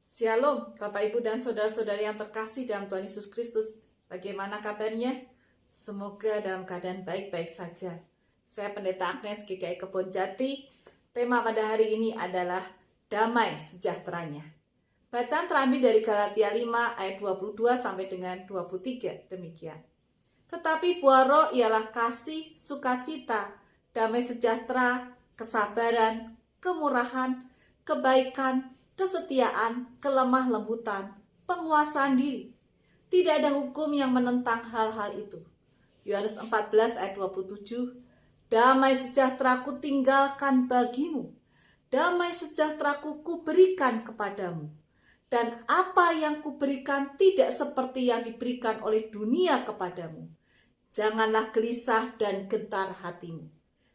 Shalom, Bapak Ibu dan Saudara-saudari yang terkasih dalam Tuhan Yesus Kristus. Bagaimana kabarnya? Semoga dalam keadaan baik-baik saja. Saya Pendeta Agnes GKI Kebon Jati. Tema pada hari ini adalah damai sejahteranya. Bacaan terambil dari Galatia 5 ayat 22 sampai dengan 23. Demikian. Tetapi buah roh ialah kasih, sukacita, damai sejahtera, kesabaran, kemurahan, kebaikan, kesetiaan, kelemah lembutan, penguasaan diri. Tidak ada hukum yang menentang hal-hal itu. Yohanes 14 ayat 27. Damai sejahteraku tinggalkan bagimu. Damai sejahteraku kuberikan kepadamu. Dan apa yang kuberikan tidak seperti yang diberikan oleh dunia kepadamu. Janganlah gelisah dan gentar hatimu.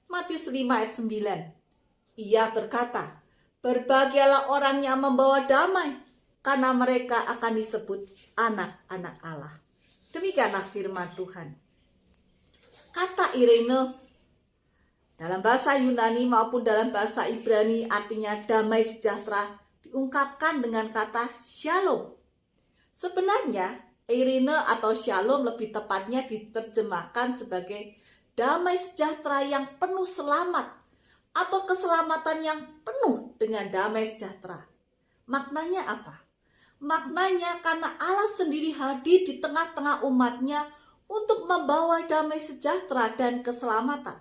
Matius 5 ayat 9. Ia berkata, berbahagialah orang yang membawa damai, karena mereka akan disebut anak-anak Allah. Demikianlah firman Tuhan. Kata Irene dalam bahasa Yunani maupun dalam bahasa Ibrani artinya damai sejahtera diungkapkan dengan kata shalom. Sebenarnya Irene atau shalom lebih tepatnya diterjemahkan sebagai damai sejahtera yang penuh selamat atau keselamatan yang penuh dengan damai sejahtera. Maknanya apa? Maknanya karena Allah sendiri hadir di tengah-tengah umatnya untuk membawa damai sejahtera dan keselamatan.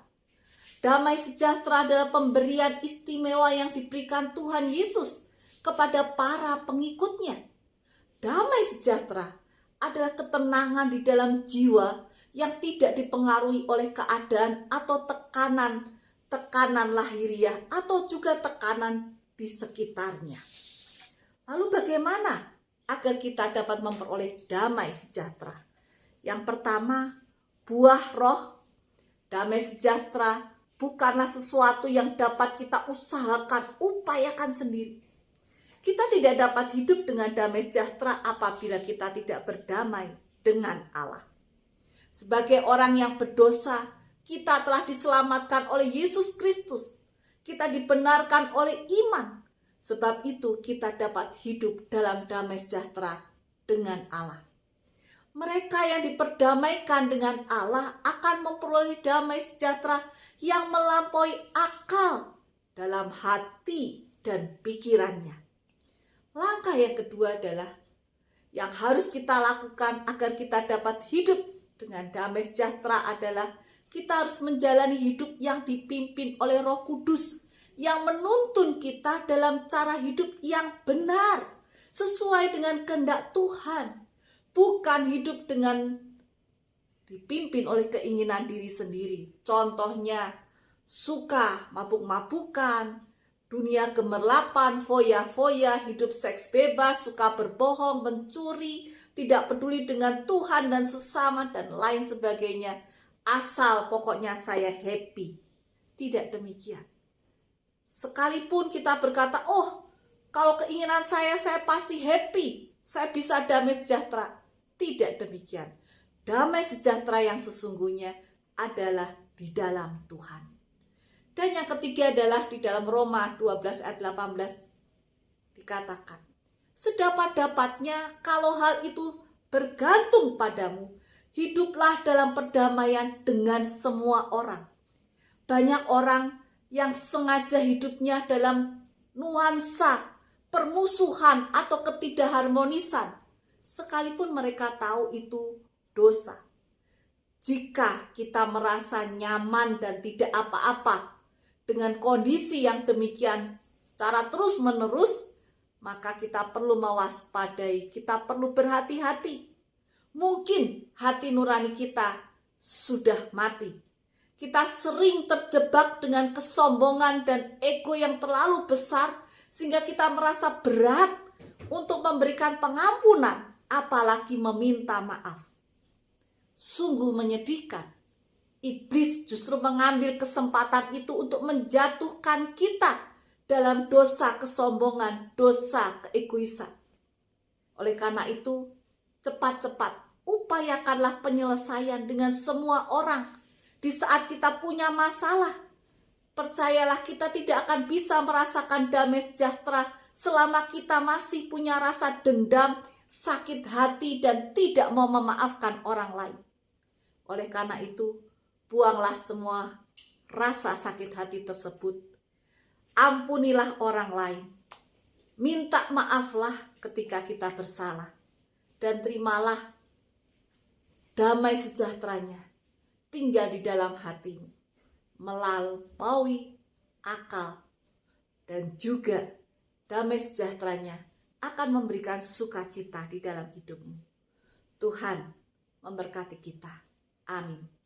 Damai sejahtera adalah pemberian istimewa yang diberikan Tuhan Yesus kepada para pengikutnya. Damai sejahtera adalah ketenangan di dalam jiwa yang tidak dipengaruhi oleh keadaan atau tekanan lahiriah atau juga tekanan di sekitarnya. Lalu bagaimana agar kita dapat memperoleh damai sejahtera? Yang pertama, buah roh. Damai sejahtera bukanlah sesuatu yang dapat kita upayakan sendiri. Kita tidak dapat hidup dengan damai sejahtera apabila kita tidak berdamai dengan Allah. Sebagai orang yang berdosa, kita telah diselamatkan oleh Yesus Kristus. Kita dibenarkan oleh iman. Sebab itu kita dapat hidup dalam damai sejahtera dengan Allah. Mereka yang diperdamaikan dengan Allah akan memperoleh damai sejahtera yang melampaui akal dalam hati dan pikirannya. Langkah yang kedua adalah yang harus kita lakukan agar kita dapat hidup dengan damai sejahtera adalah kita harus menjalani hidup yang dipimpin oleh Roh Kudus yang menuntun kita dalam cara hidup yang benar sesuai dengan kehendak Tuhan, bukan hidup dengan dipimpin oleh keinginan diri sendiri. Contohnya suka mabuk-mabukan, dunia gemerlapan, foya-foya, hidup seks bebas, suka berbohong, mencuri, tidak peduli dengan Tuhan dan sesama dan lain sebagainya. Asal pokoknya saya happy. Tidak demikian. Sekalipun kita berkata, oh kalau keinginan saya pasti happy, saya bisa damai sejahtera. Tidak demikian. Damai sejahtera yang sesungguhnya adalah di dalam Tuhan. Dan yang ketiga adalah di dalam Roma 12 ayat 18 dikatakan, sedapat-dapatnya kalau hal itu bergantung padamu, hiduplah dalam perdamaian dengan semua orang. Banyak orang yang sengaja hidupnya dalam nuansa permusuhan atau ketidakharmonisan, sekalipun mereka tahu itu dosa. Jika kita merasa nyaman dan tidak apa-apa dengan kondisi yang demikian secara terus-menerus, maka kita perlu mewaspadai, kita perlu berhati-hati. Mungkin hati nurani kita sudah mati. Kita sering terjebak dengan kesombongan dan ego yang terlalu besar sehingga kita merasa berat untuk memberikan pengampunan, apalagi meminta maaf. Sungguh menyedihkan. Iblis justru mengambil kesempatan itu untuk menjatuhkan kita dalam dosa kesombongan, dosa keegoisan. Oleh karena itu, cepat-cepat upayakanlah penyelesaian dengan semua orang. Di saat kita punya masalah, percayalah kita tidak akan bisa merasakan damai sejahtera selama kita masih punya rasa dendam, sakit hati, dan tidak mau memaafkan orang lain. Oleh karena itu, buanglah semua rasa sakit hati tersebut. Ampunilah orang lain. Minta maaflah ketika kita bersalah. Dan terimalah damai sejahteranya tinggal di dalam hatimu melampaui akal, dan juga damai sejahteranya akan memberikan sukacita di dalam hidupmu. Tuhan memberkati kita. Amin.